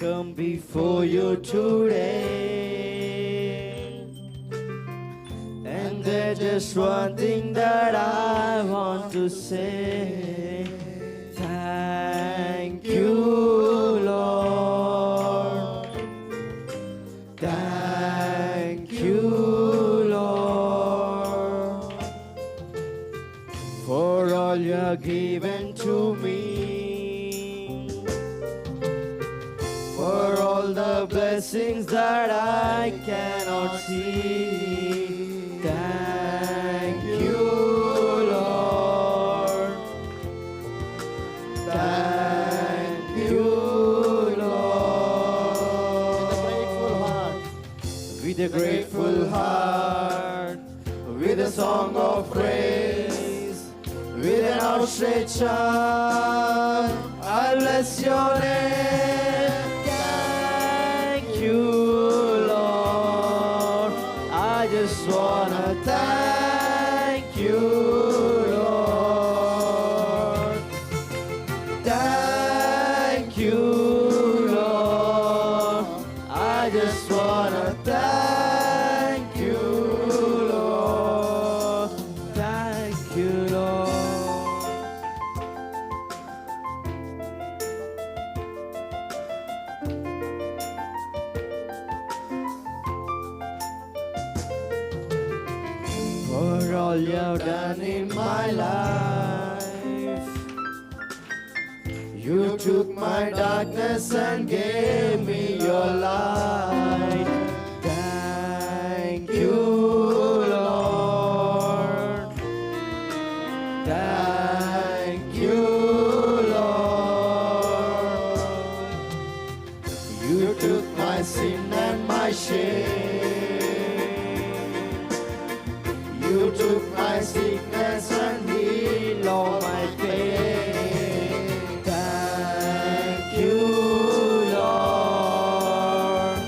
come before you today. And there's just one thing that I want to say. Thank you, Lord. Thank you, Lord, for all you have given to me, for all the blessings that I cannot see. Thank you, Lord. Thank you, Lord. With a grateful heart, with a song of praise, with an outstretched arm, I bless your name. Thank you, Lord. I just wanna thank you, Lord. Thank you, Lord. I just wanna thank you, Lord. Thank you, Lord. For all you've done in my life, you took my darkness and gave me your light. Thank you, Lord. Thank you, Lord. You took my sin and my shame. You took my sickness and healed all my pain. Thank you, Lord.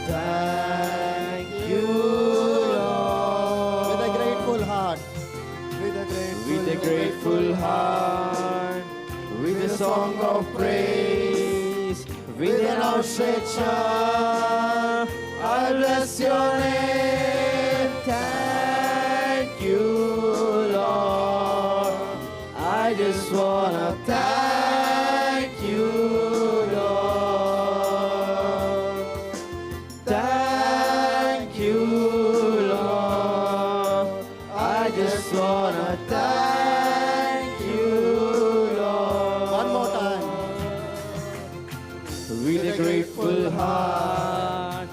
Thank you, Lord. With a grateful heart, With a grateful heart, with a song of praise, with an outstretched arm, I bless your name. Thank you, Lord. I just wanna thank you, Lord. Thank you, Lord. I just wanna thank you, Lord. one more time. With a grateful heart,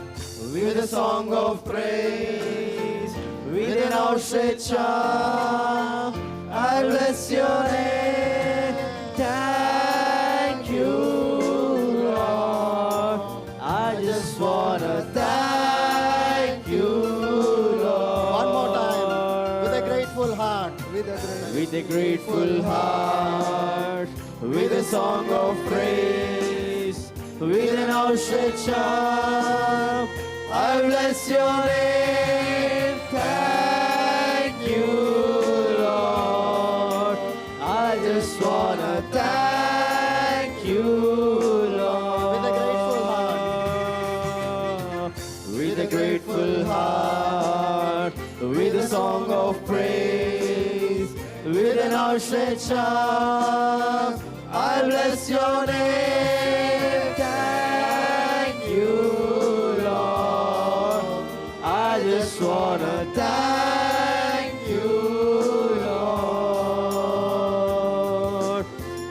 with a song of praise, with an outstretched arm, I bless your name. Thank you, Lord. I just wanna thank you, Lord. One more time. With a grateful heart, With a grateful heart, with a song of praise, with an outstretched arm, I bless your name. Thank you, Lord. I just wanna thank you, Lord. With a grateful heart. With a grateful heart, with a song of praise, with an outstretched arm, I bless your name. Thank you, Lord. I just wanna thank you, Lord.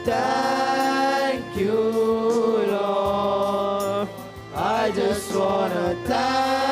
Thank you, Lord. I just wanna thank